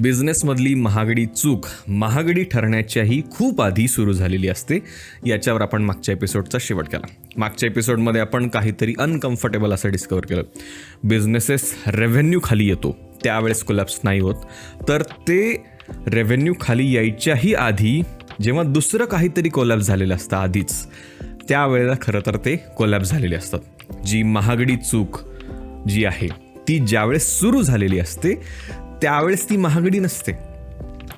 बिझनेसमधली महागडी चूक महागडी ठरण्याच्याही खूप आधी सुरू झालेली असते. याच्यावर आपण मागच्या एपिसोडचा शेवट केला. मागच्या एपिसोडमध्ये आपण काहीतरी अनकम्फर्टेबल असं डिस्कवर केलं. बिझनेसेस रेव्हेन्यू खाली येतो त्यावेळेस कोलॅप्स नाही होत, तर ते रेव्हेन्यू खाली यायच्याही आधी जेव्हा दुसरं काहीतरी कोलॅप्स झालेलं असतं आधीच, त्यावेळेला खरं तर ते कोलॅप्स झालेले असतात. जी महागडी चूक जी आहे ती ज्यावेळेस सुरू झालेली असते त्यावेळेस ती महागडी नसते.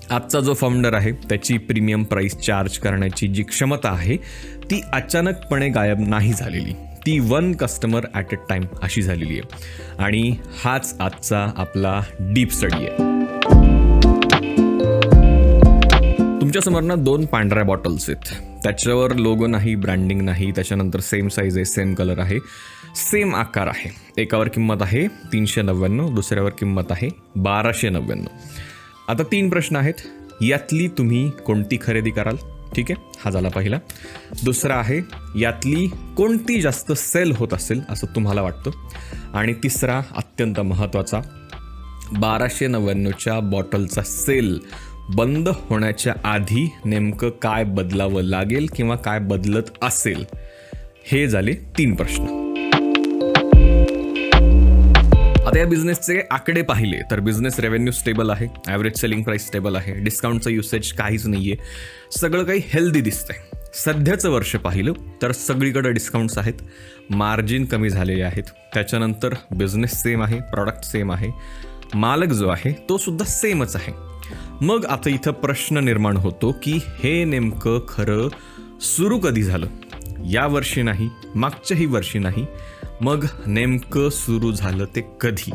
आजचा जो फाउंडर आहे त्याची प्रीमियम प्राईस चार्ज करण्याची जी क्षमता आहे ती अचानकपणे गायब नाही झालेली. ती 1 कस्टमर ॲट अ टाईम अशी झालेली आहे. आणि हाच आजचा आपला डीप स्टडी आहे. तुमच्यासमोर ना 2 पांढऱ्या बॉटल्स आहेत. त्याच्यावर लोगो नाही, ब्रँडिंग नाही, त्याच्यानंतर सेम साईज आहे, सेम कलर आहे, सेम आकार आहे. एकावर किंमत आहे 399, दुसऱ्यावर किंमत आहे 1299. आता 3 प्रश्न आहेत. यातली तुम्ही कोणती खरेदी कराल? ठीक आहे, हा झाला पहिला. दुसरा आहे यातली कोणती जास्त सेल होत असेल असं तुम्हाला वाटतं? आणि तिसरा अत्यंत महत्त्वाचा, 1299च्या बॉटलचा सेल बंद होण्याच्या आधी नेमकं काय बदलावं लागेल किंवा काय बदलत असेल? हे झाले 3 प्रश्न. आता या बिझनेसचे आकडे पाहिले तर बिझनेस रेव्हेन्यू स्टेबल आहे, ॲव्हरेज सेलिंग प्राईस स्टेबल आहे, डिस्काउंटचं युसेज काहीच नाही आहे, सगळं काही हेल्दी दिसतंय. सध्याचं वर्ष पाहिलं तर सगळीकडे डिस्काउंट्स आहेत, मार्जिन कमी झालेले आहेत, त्याच्यानंतर बिझनेस सेम आहे, प्रॉडक्ट सेम आहे, मालक जो आहे तो सुद्धा सेमच आहे. मग आता इथं प्रश्न निर्माण होतो की हे नेमकं खरं सुरू कधी झालं? या वर्षी नाही, मागच्याही वर्षी नाही, मग नेमकं सुरू झालं ते कधी?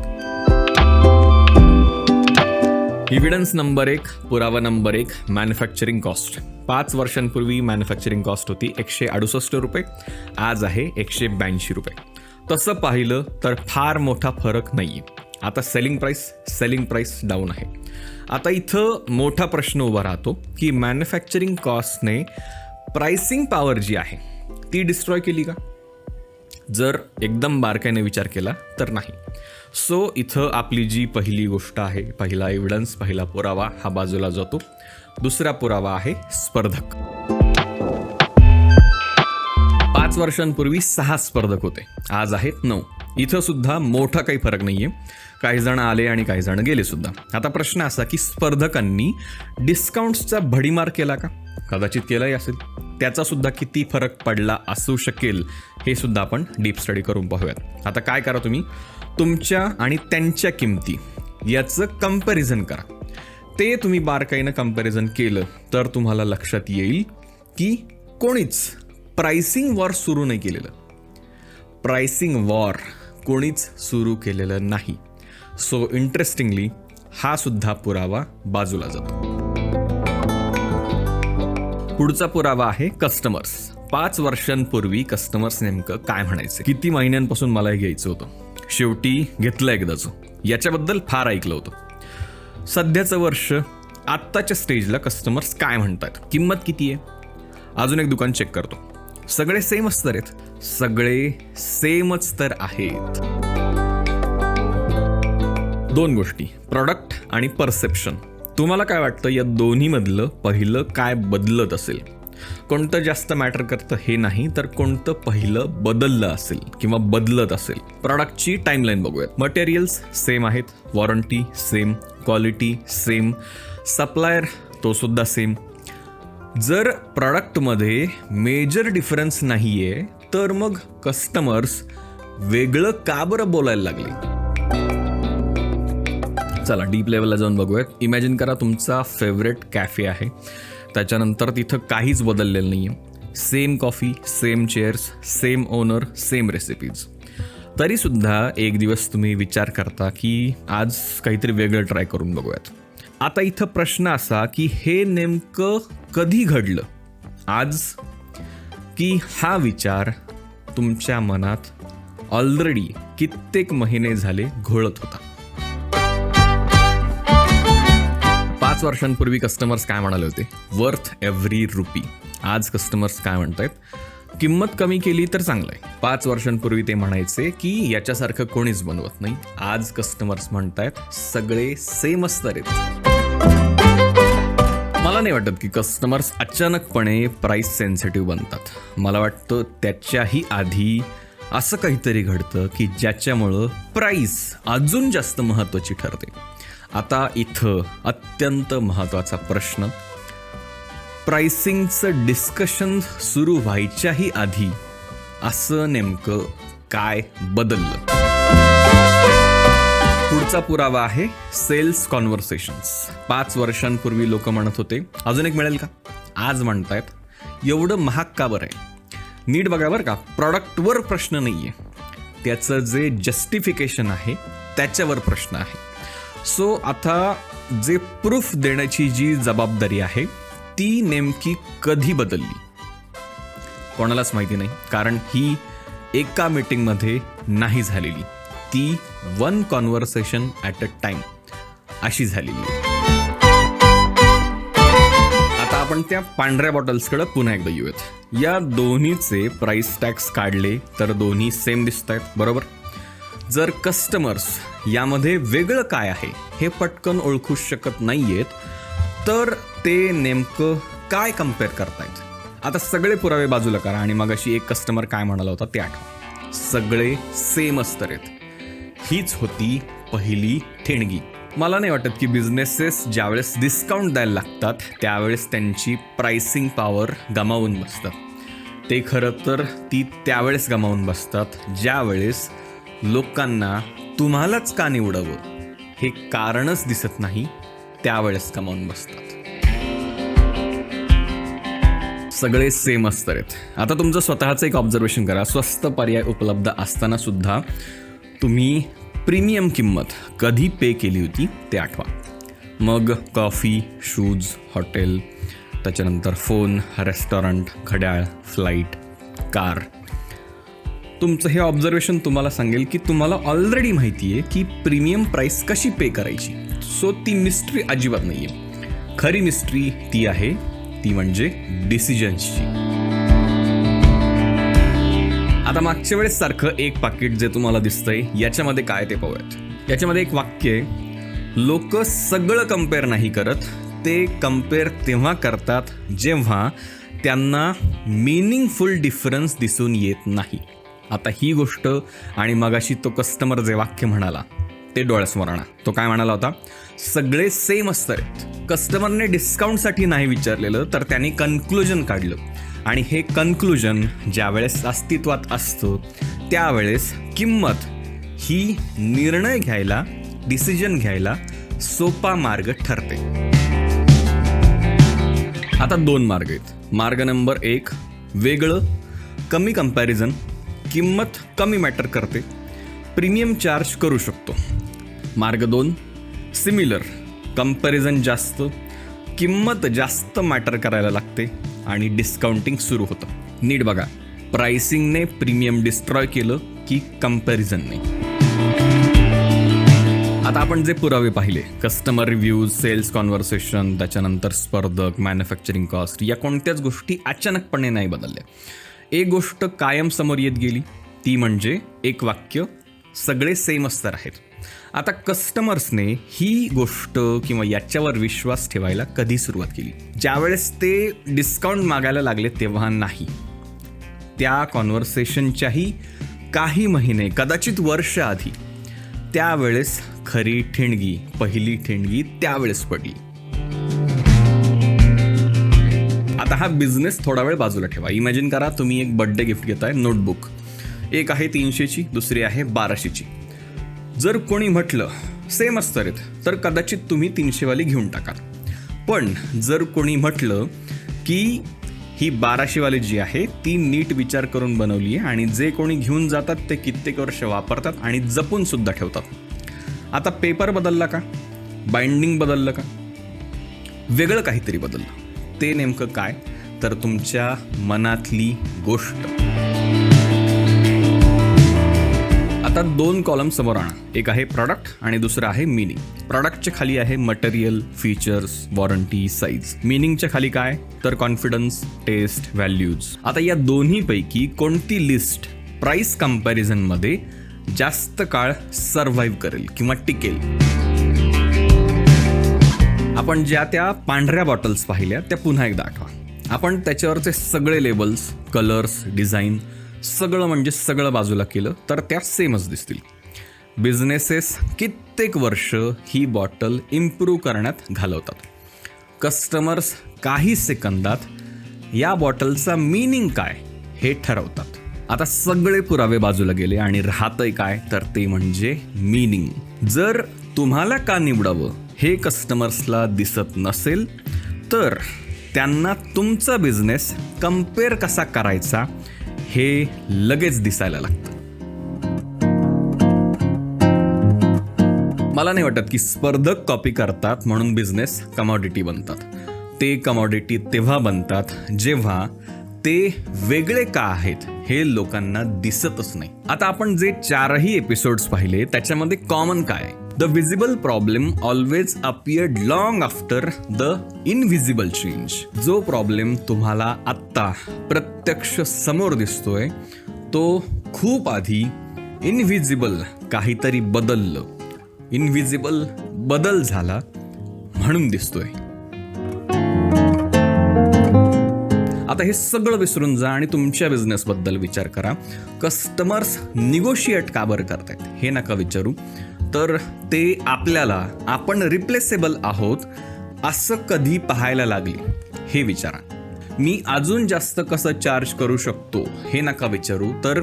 एव्हिडन्स नंबर 1, पुरावा नंबर 1, मॅन्युफॅक्चरिंग कॉस्ट. 5 वर्षांपूर्वी मॅन्युफॅक्चरिंग कॉस्ट होती 168 रुपये, आज आहे 182 रुपये. तसं पाहिलं तर फार मोठा फरक नाही आहे. आता सेलिंग प्राईस डाऊन आहे. आता इथं मोठा प्रश्न उभा राहतो की मॅन्युफॅक्चरिंग कॉस्टने प्राइसिंग पॉवर जी आहे ती डिस्ट्रॉय केली का? जर एकदम बारकाईने विचार केला तर नाही. सो इथं आपली जी पहिली गोष्ट आहे, पहिला एव्हिडन्स, पहिला पुरावा हा बाजूला जातो. दुसरा पुरावा आहे स्पर्धक. 5 वर्षांपूर्वी 6 स्पर्धक होते, आज आहेत 9. इथं सुद्धा मोठा काही फरक नाहीये. काही जण आले आणि काही जण गेले सुद्धा. आता प्रश्न असा की स्पर्धकांनी डिस्काउंट्सचा भडीमार केला का? कदाचित केलाही असेल. त्याचा सुद्धा किती फरक पडला असू शकेल हे सुद्धा आपण डीप स्टडी करून पाहूयात. आता काय करा, तुम्ही तुमच्या आणि त्यांच्या किमती याचं कंपॅरिझन करा. ते तुम्ही बारकाईनं कंपॅरिझन केलं तर तुम्हाला लक्षात येईल की कोणीच प्राइसिंग वॉर सुरू नाही केलेलं. प्राइसिंग वॉर कोणीच सुरू केलेलं नाही. सो इंटरेस्टिंगली हा सुद्धा पुरावा बाजूला जातो. पुढचा पुरावा आहे कस्टमर्स. 5 वर्षांपूर्वी कस्टमर्स नेमकं काय म्हणायचे? किती महिन्यांपासून मला हे घ्यायचं होतं, शेवटी घेतलं एकदाच, याच्याबद्दल फार ऐकलं होतं. सध्याचं वर्ष, आत्ताच्या स्टेजला कस्टमर्स काय म्हणतात? किंमत किती आहे? अजून एक दुकान चेक करतो. सगळे सेमच तर आहेत. सगळे सेमच तर आहेत. 2 गोष्टी, प्रॉडक्ट आणि परसेप्शन. तुम्हाला काय वाटतं या दोन्हीमधलं पहिलं काय बदलत असेल? कोणतं जास्त मॅटर करतं हे नाही, तर कोणतं पहिलं बदललं असेल किंवा बदलत असेल? प्रॉडक्टची टाईमलाईन बघूयात. मटेरियल्स सेम आहेत, warranty same, quality same, supplier तो सुद्धा सेम. जर प्रॉडक्टमध्ये मेजर डिफरन्स नाहीये तर मग कस्टमर्स वेगळं का बरं बोलायला लागले? चला डीप लेवलला जाऊन बघूयात. इमॅजिन करा तुमचा फेवरेट कॅफे आहे, त्याच्यानंतर तिथं काहीच बदललेलं नाही आहे. Same coffee, same chairs, same owner, same recipes. तरीसुद्धा एक दिवस तुम्ही विचार करता की आज काहीतरी वेगळं ट्राय करून बघूयात. आता इथं प्रश्न असा की हे नेमकं कधी घडलं? आज? की हा विचार तुमच्या मनात ऑलरेडी कित्येक महिने झाले घोळत होता? 5 वर्षांपूर्वी कस्टमर्स काय म्हणाले होते? Worth every RuPay. आज कस्टमर्स काय म्हणतायत? किंमत कमी केली तर चांगलं आहे. 5 वर्षांपूर्वी ते म्हणायचे की याच्यासारखं कोणीच बनवत नाही. आज कस्टमर्स म्हणतायत सगळे सेमच तर आहेत. मला नाही वाटत की कस्टमर्स अचानकपणे प्राईस सेन्सिटिव्ह बनतात. मला वाटतं त्याच्याही आधी असं काहीतरी घडतं की ज्याच्यामुळं प्राईस अजून जास्त महत्त्वाची ठरते. आता इथं अत्यंत महत्त्वाचा प्रश्न, प्राइसिंगचं डिस्कशन सुरू व्हायच्याही आधी असं नेमकं काय बदललं? पुढचा पुरावा आहे सेल्स कॉन्व्हर्सेशन्स. 5 वर्षांपूर्वी लोक म्हणत होते अजून एक मिळेल का, आज म्हणतायत एवढं महाग का बरं आहे. नीट बघा बरं का, प्रॉडक्टवर प्रश्न नाही आहे, त्याचं जे जस्टिफिकेशन आहे त्याच्यावर प्रश्न आहे. सो आता जे प्रूफ देण्याची जी जबाबदारी आहे ती नेमकी कधी बदलली कोणालाच माहिती नाही, कारण ही एका मीटिंगमध्ये नाही झालेली, ती 1 कॉन्व्हर्सेशन ॲट अ टाइम अशी झालेली. आता आपण त्या पांढऱ्या बॉटल्सकडे पुन्हा एकदा येऊयात. या दोन्हीचे प्राइस टॅग्स काढले तर दोन्ही सेम दिसत आहेत, बरोबर. जर कस्टमर्स यामध्ये वेगळं काय आहे हे पटकन ओळखू शकत नाहीयेत तर ते नेमकं काय कम्पेअर करतायत. आता सगळे पुरावे बाजूला करा आणि मग अशी एक कस्टमर काय म्हणाला होता ते आठवा. सगळे सेम असतात. हीच होती पहिली ठिणगी. मला नाही वाटत की बिझनेसेस ज्यावेळेस डिस्काउंट द्यायला लागतात त्यावेळेस त्यांची प्राइसिंग पॉवर गमावून बसतात. ते खरं तर ती त्यावेळेस गमावून बसतात ज्यावेळेस लोकांना तुम्हालाच का निवडावं हे कारणच दिसत नाही, त्यावेळेस गमावून बसतात. सगळे सेम असतात. आता तुमचं स्वतःचं एक ऑब्झर्वेशन करा. स्वस्त पर्याय उपलब्ध असताना सुद्धा तुम्ही प्रीमियम किंमत कधी पे केली होती ते आठवा. मग कॉफी, शूज, हॉटेल, त्याच्यानंतर फोन, रेस्टॉरंट, घड्याळ, फ्लाईट, कार. तुमचं हे ऑब्झर्वेशन तुम्हाला सांगेल की तुम्हाला ऑलरेडी माहिती आहे की प्रीमियम प्राईस कशी पे करायची. सो ती मिस्ट्री अजिबात नाही आहे. खरी मिस्ट्री ती आहे, ती म्हणजे डिसिजन्सची. आता मागच्या वेळेस सारखं एक पाकिट जे तुम्हाला दिसतंय याच्यामध्ये काय ते पाहूयात. याच्यामध्ये एक वाक्य आहे, लोक सगळं कम्पेअर नाही करत, ते कम्पेअर तेव्हा करतात जेव्हा त्यांना मिनिंगफुल डिफरन्स दिसून येत नाही. आता ही गोष्ट आणि मगाशी तो कस्टमर जे वाक्य म्हणाला ते डोळ्यासमोर आणा. तो काय म्हणाला होता, सगळे सेम असतात. कस्टमरने डिस्काउंटसाठी नाही विचारलेलं तर त्यांनी कन्क्लुजन काढलं आणि हे कन्क्लुजन ज्यावेळेस अस्तित्वात असतं त्यावेळेस किंमत ही निर्णय घ्यायला, डिसिजन घ्यायला सोपा मार्ग ठरते. आता 2 मार्ग आहेत. मार्ग नंबर 1 वेगळं, कमी कंपॅरिझन, किंमत कमी मॅटर करते, प्रीमियम चार्ज करू शकतो. मार्ग 2 सिमिलर, कंपॅरिझन जास्त, किंमत जास्त मॅटर करायला लागते आणि डिस्काउंटिंग सुरू होतं. नीट बघा, प्राइसिंगने प्रीमियम डिस्ट्रॉय केलं की कंपॅरिझनने. आता आपण जे पुरावे पाहिले, कस्टमर रिव्ह्यूज, सेल्स कॉन्व्हर्सेशन, त्याच्यानंतर स्पर्धक, मॅन्युफॅक्चरिंग कॉस्ट, या कोणत्याच गोष्टी अचानकपणे नाही बदलल्या. एक गोष्ट कायम समोर येत गेली, ती म्हणजे एक वाक्य, सगळे सेम असतात आहेत. आता कस्टमर्सने ही गोष्ट किंवा याच्यावर विश्वास ठेवायला कधी सुरुवात केली? ज्यावेळेस ते डिस्काउंट मागायला लागले तेव्हा नाही, त्या कॉन्व्हर्सेशनच्याही काही महिने, कदाचित वर्ष आधी. त्यावेळेस खरी ठिणगी, पहिली ठिणगी त्यावेळेस पडली. आता हा बिझनेस थोडा वेळ बाजूला ठेवा. इमॅजिन करा तुम्ही एक बर्थडे गिफ्ट घेताय, नोटबुक. एक आहे 300ची, दुसरी आहे 1200ची. जर कोणी म्हटलं सेम असतं तर कदाचित तुम्ही 300वाली घेऊन टाकाल. पण जर कोणी म्हटलं की ही 1200वाली जी आहे ती नीट विचार करून बनवली आहे आणि जे कोणी घेऊन जातात ते कित्येक वर्ष वापरतात आणि जपून सुद्धा ठेवतात. आता पेपर बदलला का? बाइंडिंग बदललं का? वेगळं काहीतरी बदललं. ते नेमकं काय? तर तुमच्या मनातली गोष्ट. आता 2 कॉलम समोर आणा. एक आहे प्रॉडक्ट आणि दुसरं आहे मिनिंग. प्रॉडक्टच्या खाली आहे मटेरियल, फीचर्स, वॉरंटी, साईज. मिनिंगच्या खाली काय? तर कॉन्फिडन्स, टेस्ट, व्हॅल्यूज. आता या दोन्हीपैकी कोणती लिस्ट प्राइस कंपॅरिझनमध्ये जास्त काळ सर्व्हाइव्ह करेल किंवा टिकेल? आपण ज्या त्या पांढऱ्या बॉटल्स पाहिल्या त्या पुन्हा एकदा आठवा. आपण त्याच्यावरचे सगळे लेबल्स, कलर्स, डिझाईन सगळं म्हणजे सगळं बाजूला केलं तर त्या सेमच दिसतील. बिझनेसेस कित्येक वर्ष ही बॉटल इम्प्रूव्ह करण्यात घालवतात. कस्टमर्स काही सेकंदात या बॉटलचा मीनिंग काय हे ठरवतात. आता सगळे पुरावे बाजूला गेले आणि राहतंय काय, तर ते म्हणजे मीनिंग. जर तुम्हाला का निवडावं हे कस्टमर्सला दिसत नसेल तर त्यांना तुमचा बिझनेस कम्पेअर कसा करायचा हे लगेच दिसायला लागतं. मला नाही वाटत की स्पर्धक कॉपी करतात म्हणून बिझनेस कमॉडिटी बनतात. ते कमॉडिटी तेव्हा बनतात जेव्हा ते वेगळे का आहेत हे लोकांना दिसतच नाही. आता आपण जे 4ही एपिसोड्स पाहिले त्याच्यामध्ये कॉमन काय आहे? The visible problem always appeared long after the invisible change. जो प्रॉब्लेम तुम्हाला आत्ता प्रत्यक्ष समोर दिसतोय तो खूप आधी इनव्हिजिबल काहीतरी बदललं, इनव्हिजिबल बदल झाला म्हणून दिसतोय. आता हे सगळं विसरून जा आणि तुमच्या बिझनेसबद्दल विचार करा. कस्टमर्स निगोशिएट का बरं करतायत हे नका विचारू, तर ते आपल्याला आपण रिप्लेसेबल आहोत असं कधी पाहायला लागले हे विचारा. मी अजून जास्त कसं चार्ज करू शकतो हे नका विचारू, तर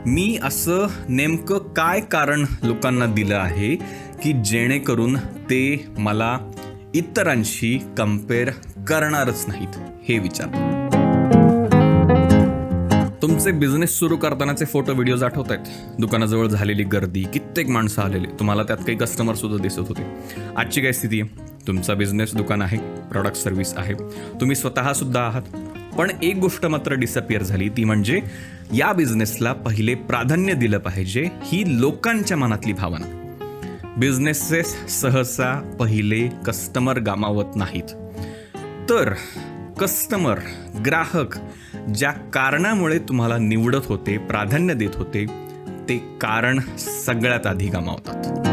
मी असं नेमकं काय कारण लोकांना दिलं आहे की जेणेकरून ते मला इतरांशी कम्पेअर करणारच नाहीत हे विचार. तुमचे बिझनेस सुरू करतानाचे फोटो व्हिडिओज आठवत आहेत? दुकानाजवळ झालेली गर्दी, कित्येक माणसं आलेले, तुम्हाला त्यात काही कस्टमर सुद्धा दिसत होते. आजची काय स्थिती आहे? तुमचा बिझनेस दुकान आहे, प्रॉडक्ट सर्व्हिस आहे, तुम्ही स्वतः सुद्धा आहात. पण एक गोष्ट मात्र डिसअपिअर झाली, ती म्हणजे या बिझनेसला पहिले प्राधान्य दिलं पाहिजे ही लोकांच्या मनातली भावना. बिझनेसेस सहसा पहिले कस्टमर गमावत नाहीत, तर कस्टमर, ग्राहक ज्या कारणामुळे तुम्हाला निवडत होते, प्राधान्य देत होते, ते कारण सगळ्यात आधी गमावतात.